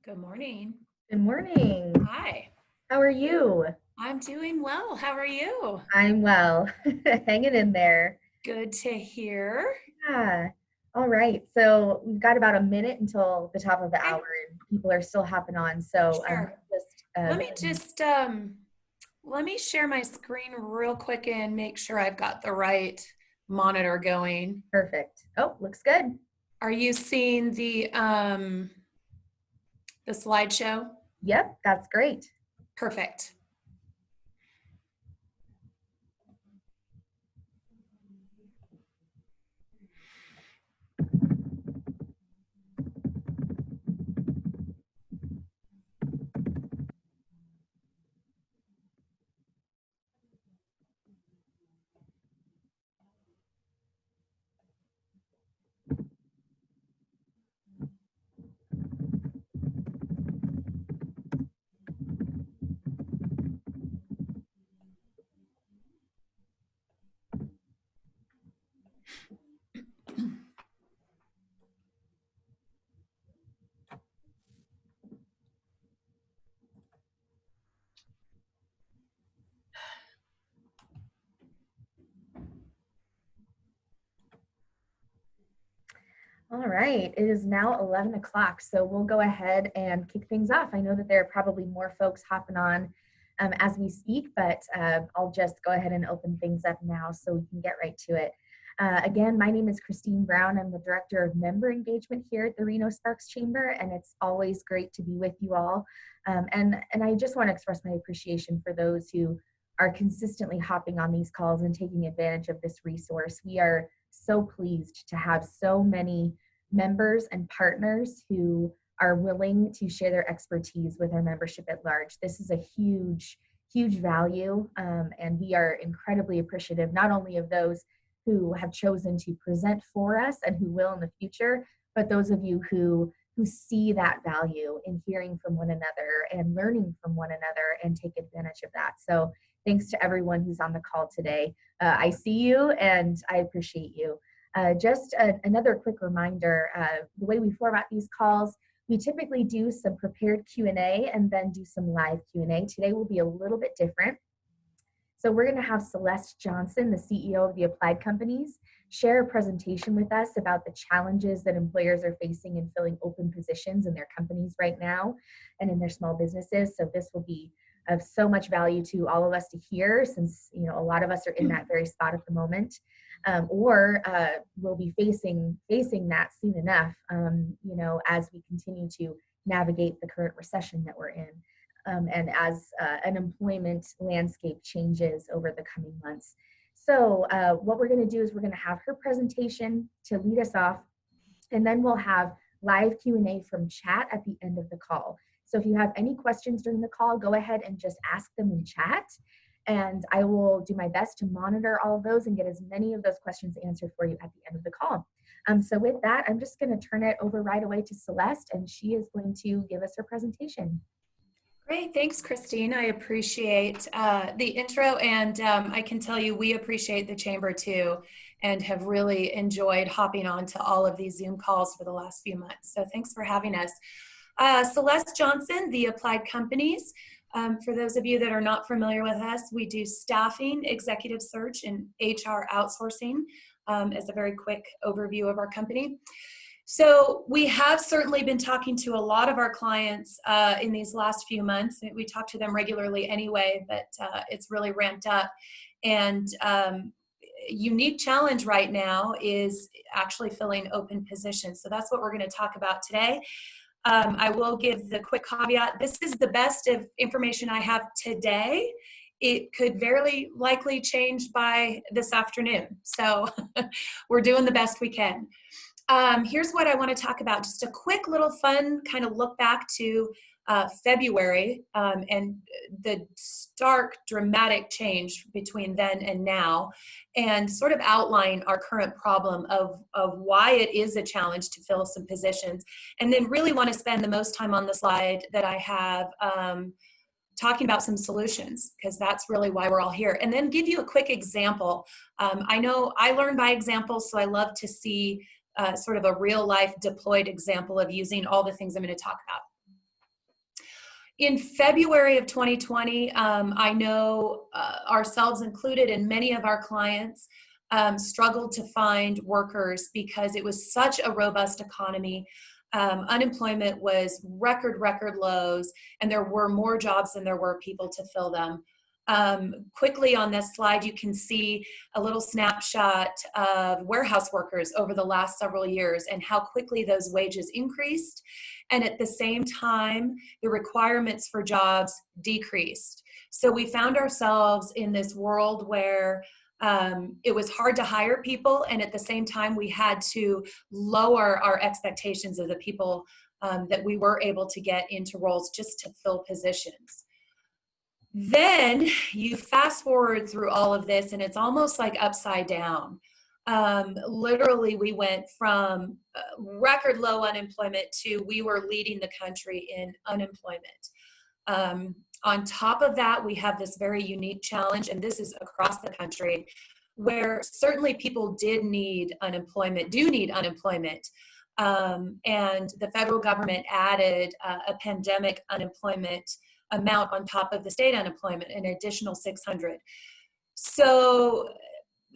Good morning. Good morning. Hi. How are you? I'm doing well. How are you? I'm well. Hanging in there. Good to hear. Yeah. All right. So we've got about a minute until the top of the hour, Okay, and people are still hopping on. So sure. just Let go me ahead and just let me share my screen real quick and make sure I've got the right monitor going. perfect. Oh, looks good. Are you seeing the slideshow? Yep, that's great. Perfect. All right. It is now 11 o'clock. So we'll go ahead and kick things off. I know that there are probably more folks hopping on as we speak, but I'll just go ahead and open things up now so we can get right to it. Again, my name is Christine Brown. I'm the Director of Member Engagement here at the Reno Sparks Chamber, and it's always great to be with you all. And I just want to express my appreciation for those who are consistently hopping on these calls and taking advantage of this resource. We are so pleased to have so many members and partners who are willing to share their expertise with our membership at large. This is a huge value, and we are incredibly appreciative not only of those who have chosen to present for us and who will in the future, but those of you who see that value in hearing from one another and learning from one another and take advantage of that. So thanks to everyone who's on the call today. I see you and I appreciate you. Another quick reminder, the way we format these calls, we typically do some prepared Q&A and then do some live Q&A. Today will be a little bit different. So we're going to have Celeste Johnson, the CEO of the Applied Companies, share a presentation with us about the challenges that employers are facing in filling open positions in their companies right now and in their small businesses. So this will be of so much value to all of us to hear, since a lot of us are in that very spot at the moment, or will be facing that soon enough, as we continue to navigate the current recession that we're in. And as an employment landscape changes over the coming months. So what we're going to do is we're going to have her presentation to lead us off, and then we'll have live Q&A from chat at the end of the call. So if you have any questions during the call, go ahead and just ask them in chat, and I will do my best to monitor all of those and get as many of those questions answered for you at the end of the call. So with that, I'm just going to turn it over right away to Celeste, and she is going to give us her presentation. Great. Thanks, Christine. I appreciate the intro, and I can tell you we appreciate the Chamber too, and have really enjoyed hopping on to all of these Zoom calls for the last few months. So thanks for having us. Celeste Johnson, the Applied Companies. For those of you that are not familiar with us, we do staffing, executive search, and HR outsourcing as a very quick overview of our company. So we have certainly been talking to a lot of our clients in these last few months. We talk to them regularly anyway, but it's really ramped up. And unique challenge right now is actually filling open positions. So that's what we're going to talk about today. I will give the quick caveat. This is the best of information I have today. It could very likely change by this afternoon. So we're doing the best we can. Here's what I want to talk about. Just a quick little fun kind of look back to February and the stark dramatic change between then and now, and sort of outline our current problem of why it is a challenge to fill some positions, and then really want to spend the most time on the slide that I have talking about some solutions, because that's really why we're all here, and then give you a quick example. I know I learn by example, so I love to see sort of a real life deployed example of using all the things I'm going to talk about. In February of 2020, I know ourselves included and many of our clients struggled to find workers because it was such a robust economy. Unemployment was record lows, and there were more jobs than there were people to fill them. Quickly on this slide, you can see a little snapshot of warehouse workers over the last several years and how quickly those wages increased. And at the same time, the requirements for jobs decreased. So we found ourselves in this world where it was hard to hire people, and at the same time, we had to lower our expectations of the people that we were able to get into roles just to fill positions. Then you fast forward through all of this, and it's almost like upside down. Literally, we went from record low unemployment to we were leading the country in unemployment. On top of that, we have this very unique challenge, and this is across the country, where certainly people do need unemployment. And the federal government added a pandemic unemployment amount on top of the state unemployment, an additional 600. So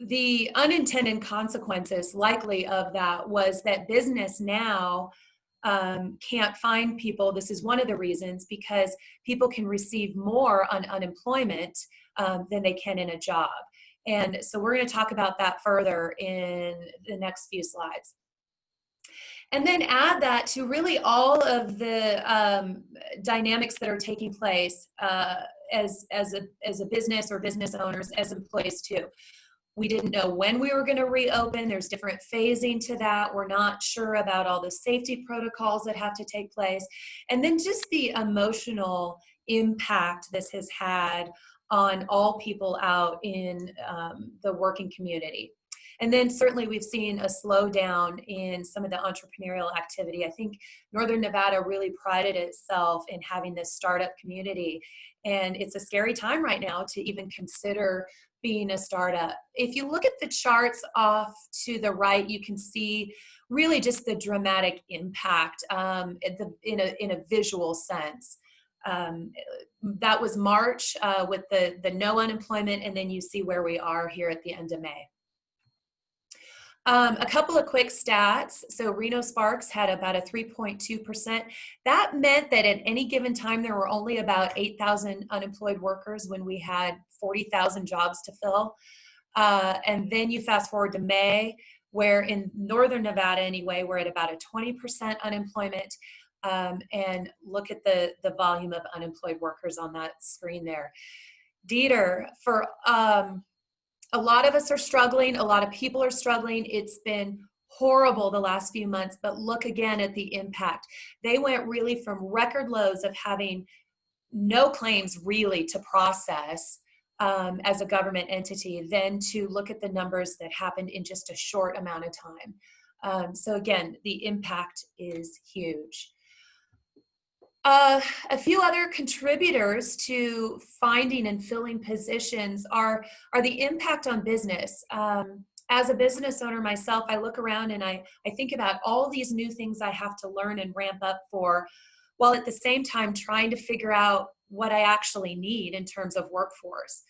the unintended consequences likely of that was that business now can't find people. This is one of the reasons, because people can receive more on unemployment than they can in a job. And so we're going to talk about that further in the next few slides. And then add that to really all of the dynamics that are taking place as a business or business owners, as employees too. We didn't know when we were going to reopen. There's different phasing to that. We're not sure about all the safety protocols that have to take place. And then just the emotional impact this has had on all people out in the working community. And then certainly we've seen a slowdown in some of the entrepreneurial activity. I think Northern Nevada really prided itself in having this startup community. And it's a scary time right now to even consider being a startup. If you look at the charts off to the right, you can see really just the dramatic impact in a visual sense. That was March with the no unemployment, and then you see where we are here at the end of May. A couple of quick stats. So Reno Sparks had about a 3.2%. That meant that at any given time, there were only about 8,000 unemployed workers when we had 40,000 jobs to fill. And then you fast forward to May, where in Northern Nevada anyway, we're at about a 20% unemployment. And look at the volume of unemployed workers on that screen there. Dieter, for a lot of us are struggling. A lot of people are struggling. It's been horrible the last few months, but look again at the impact. They went really from record lows of having no claims really to process as a government entity, then to look at the numbers that happened in just a short amount of time. So again, the impact is huge. A few other contributors to finding and filling positions are the impact on business. As a business owner myself, I look around and I think about all these new things I have to learn and ramp up for, while at the same time trying to figure out what I actually need in terms of workforce.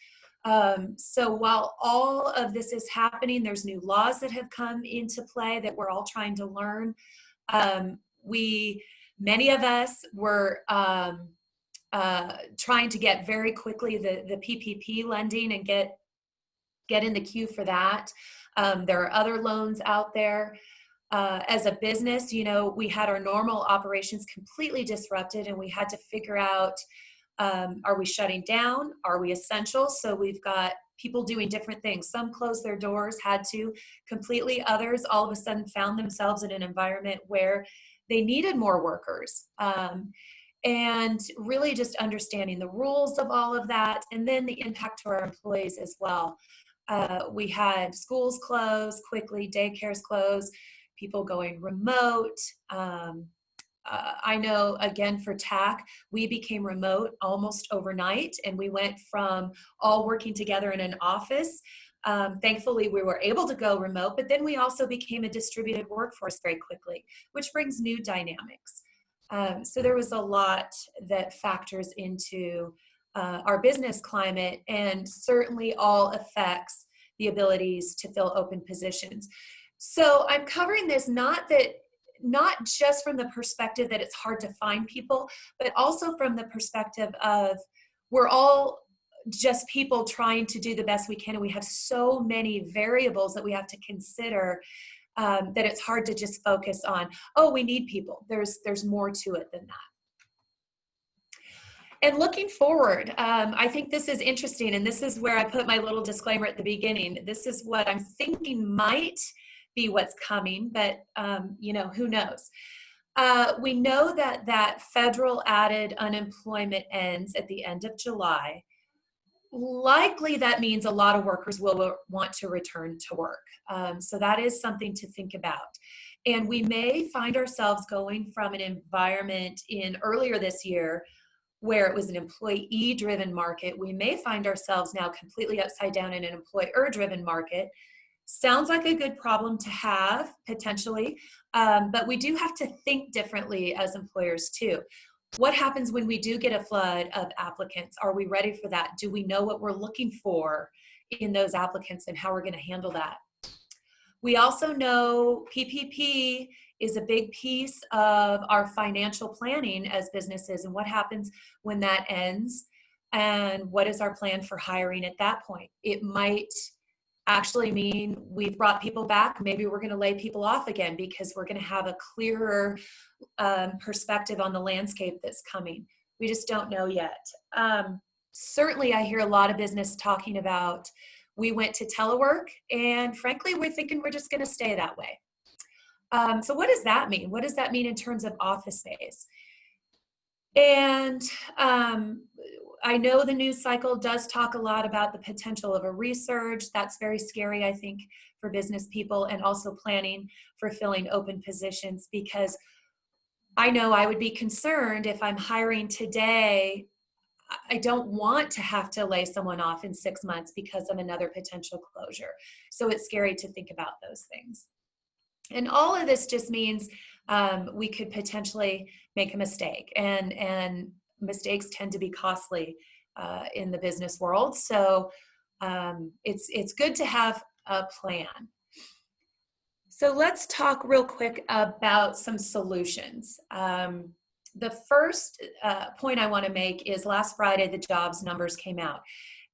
So while all of this is happening, there's new laws that have come into play that we're all trying to learn. Many of us were trying to get very quickly the PPP lending and get in the queue for that. There are other loans out there. As a business, we had our normal operations completely disrupted, and we had to figure out, are we shutting down? Are we essential? So we've got people doing different things. Some closed their doors, had to completely. Others all of a sudden found themselves in an environment where they needed more workers. And really just understanding the rules of all of that, and then the impact to our employees as well. We had schools close quickly, daycares close, people going remote. I know, again, for TAC, we became remote almost overnight, and we went from all working together in an office. Thankfully, we were able to go remote, but then we also became a distributed workforce very quickly, which brings new dynamics. So there was a lot that factors into our business climate, and certainly all affects the abilities to fill open positions. So I'm covering this not just from the perspective that it's hard to find people, but also from the perspective of we're all just people trying to do the best we can, and we have so many variables that we have to consider, that it's hard to just focus on, oh, we need people. There's more to it than that. And looking forward, I think this is interesting, and this is where I put my little disclaimer at the beginning. This is what I'm thinking might be what's coming, but who knows? We know that federal added unemployment ends at the end of July. Likely that means a lot of workers will want to return to work. So that is something to think about. And we may find ourselves going from an environment in earlier this year where it was an employee-driven market. We may find ourselves now completely upside down in an employer-driven market. Sounds like a good problem to have, potentially, but we do have to think differently as employers too. What happens when we do get a flood of applicants? Are we ready for that? Do we know what we're looking for in those applicants and how we're going to handle that? We also know PPP is a big piece of our financial planning as businesses, and what happens when that ends, and what is our plan for hiring at that point. It might actually mean we've brought people back. Maybe we're going to lay people off again because we're going to have a clearer perspective on the landscape that's coming. We just don't know yet. Certainly, I hear a lot of business talking about, we went to telework, and frankly, we're thinking we're just going to stay that way. So what does that mean? What does that mean in terms of office space? And I know the news cycle does talk a lot about the potential of a resurge. That's very scary, I think, for business people, and also planning for filling open positions, because I know I would be concerned if I'm hiring today. I don't want to have to lay someone off in 6 months because of another potential closure. So it's scary to think about those things. And all of this just means we could potentially make a mistake, and mistakes tend to be costly in the business world. So it's good to have a plan. So let's talk real quick about some solutions. The first point I want to make is last Friday, the jobs numbers came out.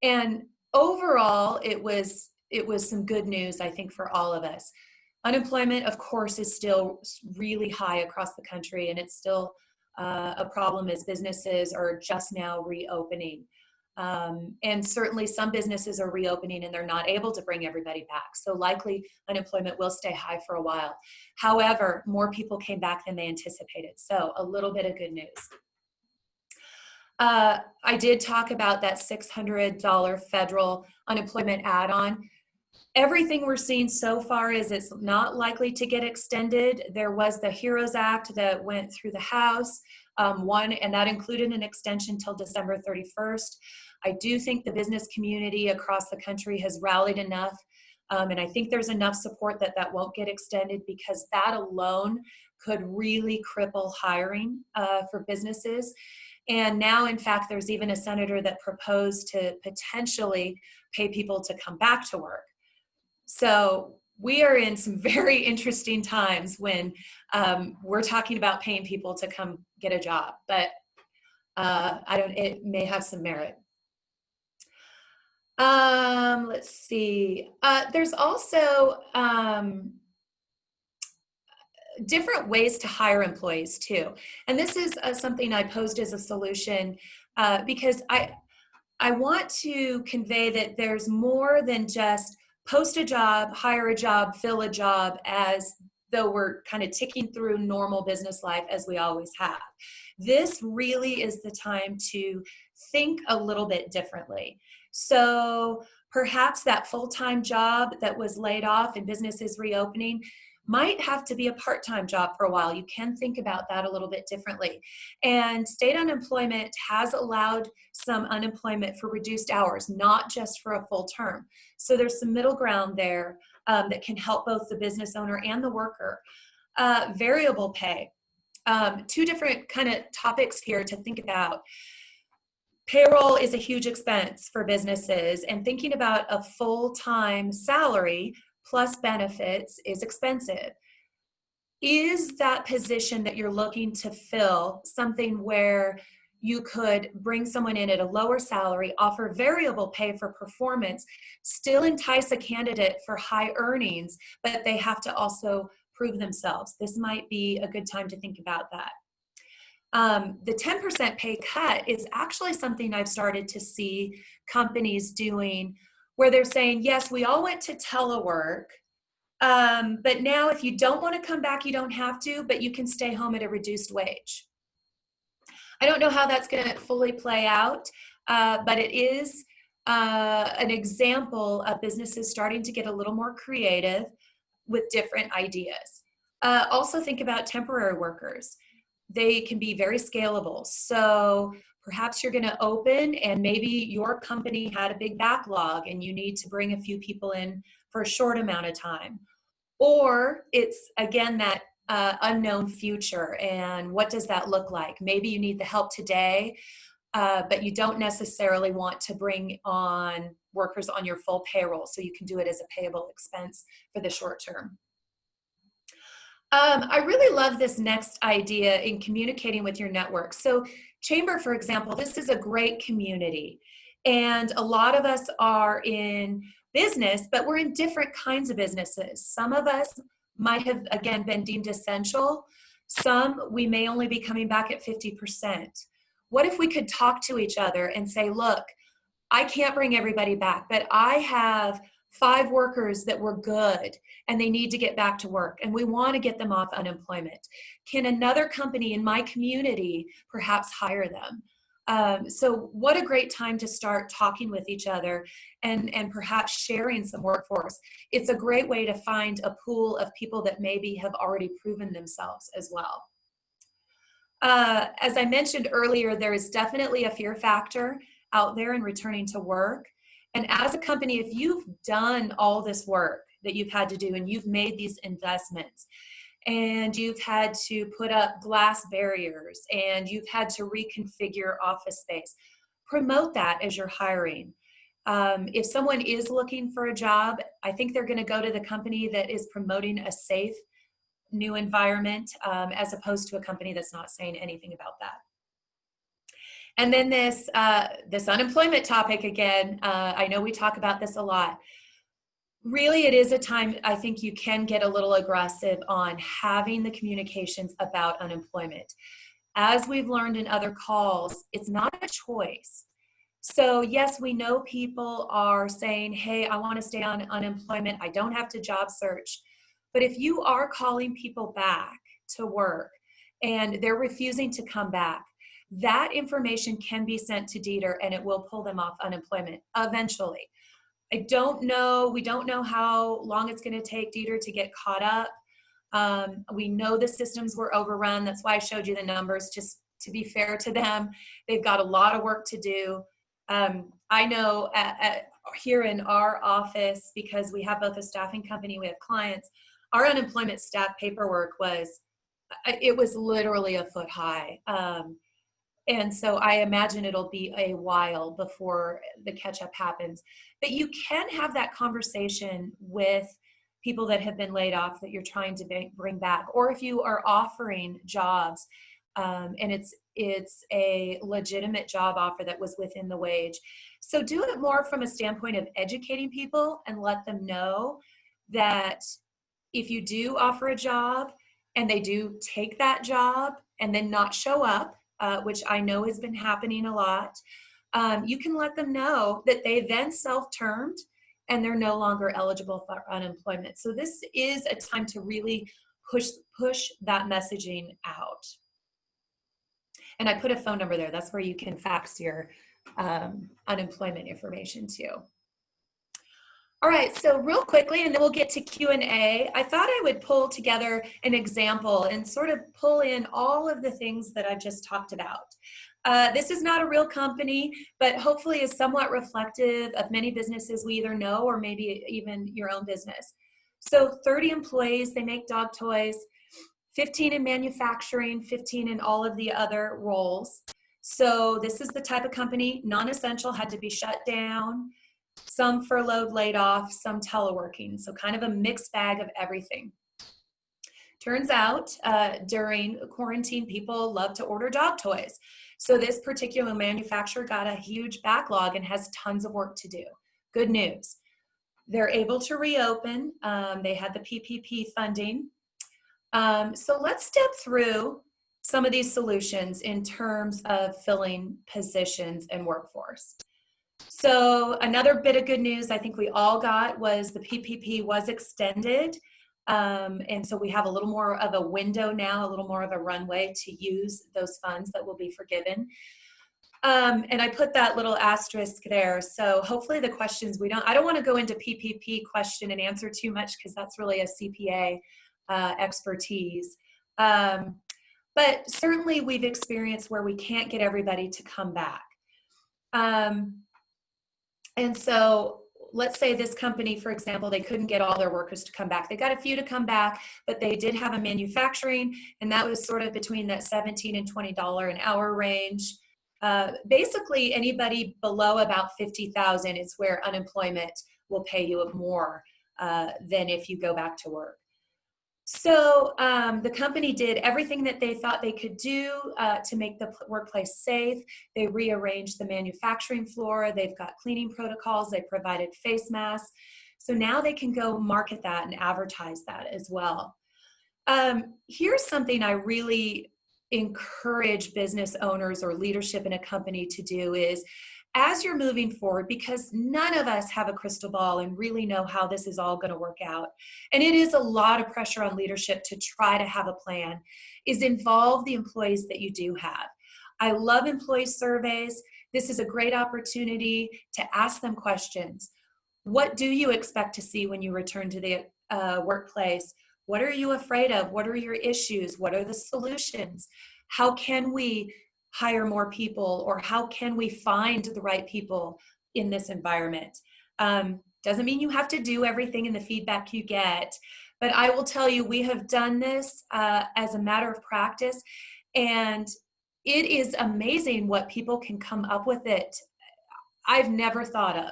And overall, it was some good news, I think, for all of us. Unemployment, of course, is still really high across the country, and it's still a problem as businesses are just now reopening. And certainly some businesses are reopening and they're not able to bring everybody back. So likely unemployment will stay high for a while. However, more people came back than they anticipated. So a little bit of good news. I did talk about that $600 federal unemployment add-on. Everything we're seeing so far is it's not likely to get extended. There was the HEROES Act that went through the House, and that included an extension till December 31st. I do think the business community across the country has rallied enough, and I think there's enough support that that won't get extended, because that alone could really cripple hiring for businesses. And now, in fact, there's even a senator that proposed to potentially pay people to come back to work. So we are in some very interesting times when we're talking about paying people to come get a job, but it may have some merit. Let's see. There's also different ways to hire employees too. And this is something I posed as a solution because I want to convey that there's more than just post a job, hire a job, fill a job, as though we're kind of ticking through normal business life as we always have. This really is the time to think a little bit differently. So perhaps that full-time job that was laid off and business is reopening might have to be a part-time job for a while. You can think about that a little bit differently. And state unemployment has allowed some unemployment for reduced hours, not just for a full term. So there's some middle ground there that can help both the business owner and the worker. Variable pay. two different kind of topics here to think about. Payroll is a huge expense for businesses, and thinking about a full-time salary plus benefits is expensive. Is that position that you're looking to fill something where you could bring someone in at a lower salary, offer variable pay for performance, still entice a candidate for high earnings, but they have to also prove themselves? This might be a good time to think about that. The 10% pay cut is actually something I've started to see companies doing, where they're saying, yes, we all went to telework, but now if you don't want to come back, you don't have to, but you can stay home at a reduced wage. I don't know how that's going to fully play out, but it is an example of businesses starting to get a little more creative with different ideas. Also think about temporary workers. They can be very scalable. So perhaps you're going to open and maybe your company had a big backlog and you need to bring a few people in for a short amount of time. Or it's, again, that unknown future, and what does that look like? Maybe you need the help today, but you don't necessarily want to bring on workers on your full payroll, so you can do it as a payable expense for the short term. I really love this next idea in communicating with your network. So Chamber, for example, this is a great community, and a lot of us are in business, but we're in different kinds of businesses. Some of us might have, again, been deemed essential. Some, we may only be coming back at 50%. What if we could talk to each other and say, look, I can't bring everybody back, but I have 5 workers that were good and they need to get back to work and we want to get them off unemployment. Can another company in my community perhaps hire them? So what a great time to start talking with each other and perhaps sharing some workforce. It's a great way to find a pool of people that maybe have already proven themselves as well. As I mentioned earlier, there is definitely a fear factor out there in returning to work. And as a company, if you've done all this work that you've had to do and you've made these investments and you've had to put up glass barriers and you've had to reconfigure office space, promote that as you're hiring. If someone is looking for a job, I think they're going to go to the company that is promoting a safe new environment, as opposed to a company that's not saying anything about that. And then this unemployment topic again, I know we talk about this a lot. Really, it is a time I think you can get a little aggressive on having the communications about unemployment. As we've learned in other calls, it's not a choice. So yes, we know people are saying, hey, I want to stay on unemployment. I don't have to job search. But if you are calling people back to work and they're refusing to come back, that information can be sent to Dieter and it will pull them off unemployment eventually. I don't know, we don't know how long it's going to take Dieter to get caught up. We know the systems were overrun. That's why I showed you the numbers, just to be fair to them. They've got a lot of work to do. I know here in our office, because we have both a staffing company, we have clients, our unemployment staff paperwork was literally a foot high. And so I imagine it'll be a while before the catch up happens. But you can have that conversation with people that have been laid off that you're trying to bring back, or if you are offering jobs and it's a legitimate job offer that was within the wage. So do it more from a standpoint of educating people and let them know that if you do offer a job and they do take that job and then not show up, which I know has been happening a lot, you can let them know that they then self-termed and they're no longer eligible for unemployment. So this is a time to really push that messaging out. And I put a phone number there. That's where you can fax your unemployment information to. All right, so real quickly, and then we'll get to Q&A. I thought I would pull together an example and sort of pull in all of the things that I just talked about. This is not a real company, but hopefully is somewhat reflective of many businesses we either know or maybe even your own business. So 30 employees, they make dog toys. 15 in manufacturing, 15 in all of the other roles. So this is the type of company, non-essential, had to be shut down, some furloughed, laid off, some teleworking. So kind of a mixed bag of everything. Turns out during quarantine, people love to order dog toys. So this particular manufacturer got a huge backlog and has tons of work to do. Good news. They're able to reopen. They had the PPP funding. So let's step through some of these solutions in terms of filling positions and workforce. So another bit of good news I think we all got was the PPP was extended. And so we have a little more of a window now, a little more of a runway to use those funds that will be forgiven. And I put that little asterisk there. So hopefully the questions I don't want to go into PPP question and answer too much because that's really a CPA expertise. But certainly we've experienced where we can't get everybody to come back. And so let's say this company, for example, they couldn't get all their workers to come back. They got a few to come back, but they did have a manufacturing, and that was sort of between that $17 and $20 an hour range. Basically, anybody below about 50,000 is where unemployment will pay you more than if you go back to work. So the company did everything that they thought they could do to make the workplace safe. They rearranged the manufacturing floor. They've got cleaning protocols. They provided face masks. So now they can go market that and advertise that as well. Here's something I really encourage business owners or leadership in a company to do is, as you're moving forward, because none of us have a crystal ball and really know how this is all going to work out, and it is a lot of pressure on leadership to try to have a plan, is involve the employees that you do have. I love employee surveys. This is a great opportunity to ask them questions. What do you expect to see when you return to the workplace? What are you afraid of? What are your issues? What are the solutions? How can we hire more people, or how can we find the right people in this environment? Doesn't mean you have to do everything in the feedback you get, but I will tell you, we have done this as a matter of practice, and it is amazing what people can come up with it I've never thought of.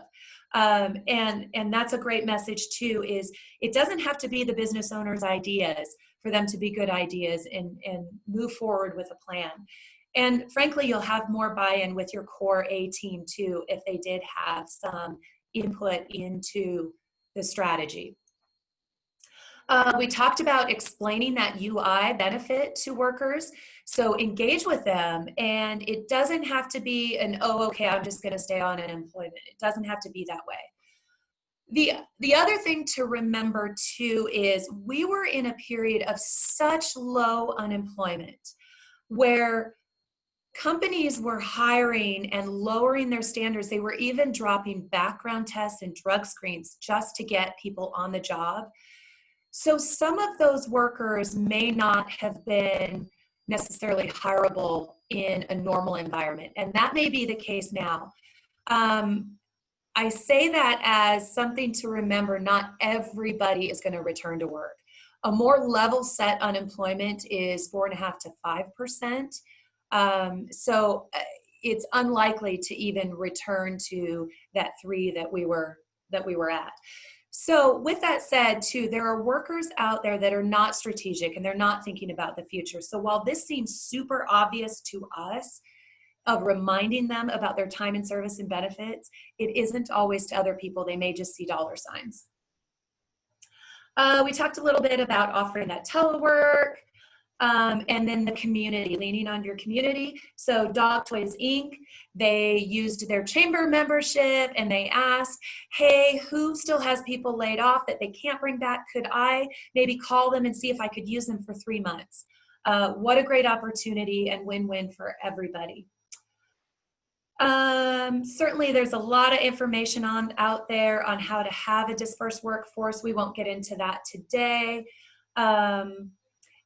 And that's a great message too, is it doesn't have to be the business owner's ideas for them to be good ideas and move forward with a plan. And frankly, you'll have more buy-in with your core A team too, if they did have some input into the strategy. We talked about explaining that UI benefit to workers. So engage with them, and it doesn't have to be an, oh, okay, I'm just gonna stay on unemployment. It doesn't have to be that way. The other thing to remember too is we were in a period of such low unemployment where companies were hiring and lowering their standards. They were even dropping background tests and drug screens just to get people on the job. So some of those workers may not have been necessarily hireable in a normal environment, and that may be the case now. I say that as something to remember. Not everybody is going to return to work. A more level set unemployment is 4.5% to 5%. So it's unlikely to even return to that 3 that we were at. So with that said too, there are workers out there that are not strategic and they're not thinking about the future. So while this seems super obvious to us, of reminding them about their time and service and benefits, it isn't always to other people. They may just see dollar signs. We talked a little bit about offering that telework, and then the community, leaning on your community. So Dog Toys Inc., they used their chamber membership and they asked, hey, who still has people laid off that they can't bring back? Could I maybe call them and see if I could use them for 3 months? What a great opportunity and win-win for everybody. Certainly there's a lot of information out there on how to have a dispersed workforce. We won't get into that today.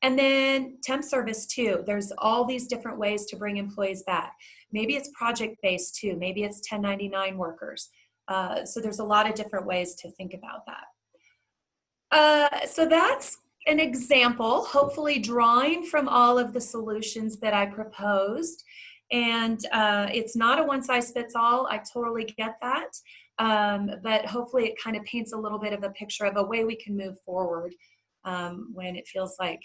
And then temp service too. There's all these different ways to bring employees back. Maybe it's project-based too. Maybe it's 1099 workers. So there's a lot of different ways to think about that. So that's an example, hopefully drawing from all of the solutions that I proposed. And it's not a one size fits all. I totally get that. But hopefully it kind of paints a little bit of a picture of a way we can move forward when it feels like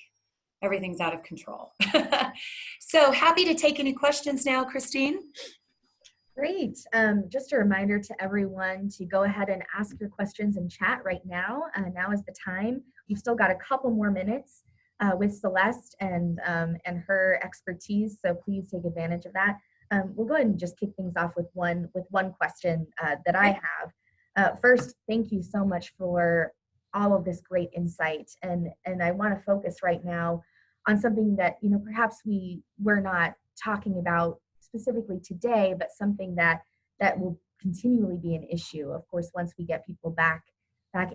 everything's out of control. So happy to take any questions now, Christine. Great. Just a reminder to everyone to go ahead and ask your questions in chat right now. Now is the time. We've still got a couple more minutes with Celeste and her expertise, so please take advantage of that. We'll go ahead and just kick things off with one question that I have. First, thank you so much for all of this great insight, and I want to focus right now on something that perhaps we're not talking about specifically today, but something that will continually be an issue. Of course, once we get people back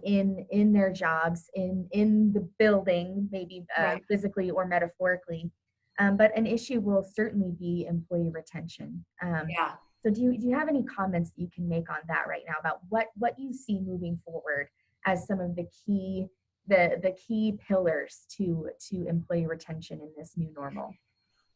in their jobs, in the building, maybe Right. physically or metaphorically. But an issue will certainly be employee retention. Yeah. So do you have any comments that you can make on that right now about what you see moving forward as some of the key pillars to employee retention in this new normal?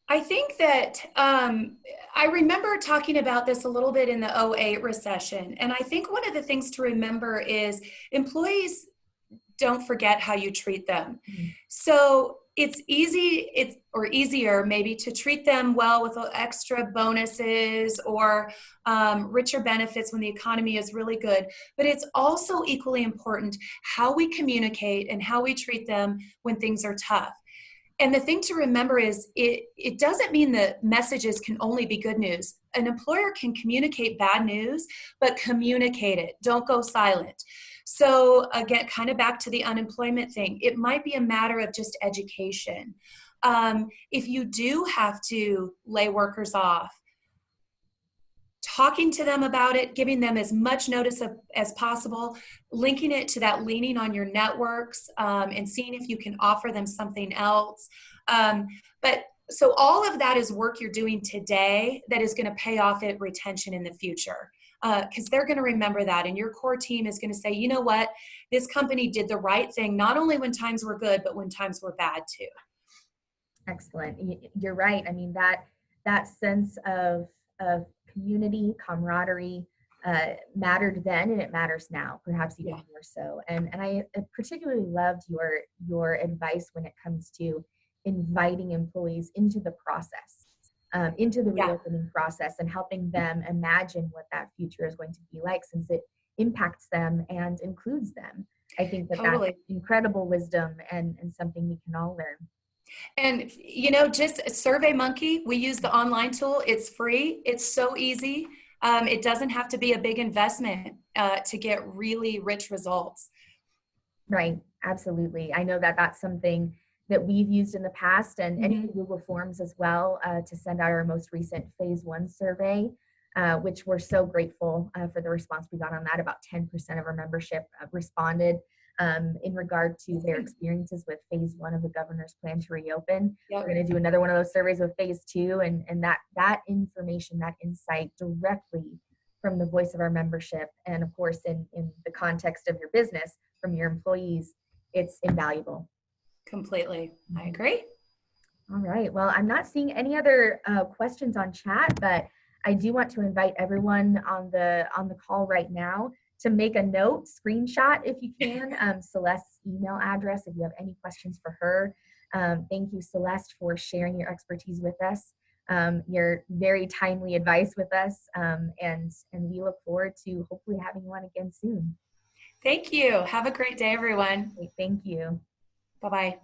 I think that I remember talking about this a little bit in the '08 recession. And I think one of the things to remember is employees don't forget how you treat them. Mm-hmm. So it's easier maybe to treat them well with extra bonuses or richer benefits when the economy is really good. But it's also equally important how we communicate and how we treat them when things are tough. And the thing to remember is it doesn't mean that messages can only be good news. An employer can communicate bad news, but communicate it. Don't go silent. So again, kind of back to the unemployment thing, it might be a matter of just education. If you do have to lay workers off, talking to them about it, giving them as much notice as possible, linking it to that leaning on your networks, and seeing if you can offer them something else. But so all of that is work you're doing today that is going to pay off at retention in the future. Because they're going to remember that, and your core team is going to say, you know what, this company did the right thing, not only when times were good, but when times were bad too. Excellent. You're right. I mean, that sense of community, camaraderie mattered then, and it matters now, perhaps even more so. And I particularly loved your advice when it comes to inviting employees into the process, into the reopening process, and helping them imagine what that future is going to be like, since it impacts them and includes them. I think that Totally. that's incredible wisdom and something we can all learn. And, just SurveyMonkey, we use the online tool. It's free. It's so easy. It doesn't have to be a big investment to get really rich results. Right. Absolutely. I know that that's something that we've used in the past, and in Google Forms as well, to send out our most recent phase 1 survey, which we're so grateful for the response we got on that. About 10% of our membership responded in regard to their experiences with phase 1 of the governor's plan to reopen. We're going to do another one of those surveys with phase 2, and that information, that insight directly from the voice of our membership, and of course in the context of your business, from your employees, it's invaluable. Completely. I agree. All right. Well, I'm not seeing any other questions on chat, but I do want to invite everyone on the call right now to make a note, screenshot if you can, Celeste's email address if you have any questions for her. Thank you, Celeste, for sharing your expertise with us, your very timely advice with us, and we look forward to hopefully having you on again soon. Thank you. Have a great day, everyone. Thank you. Bye-bye.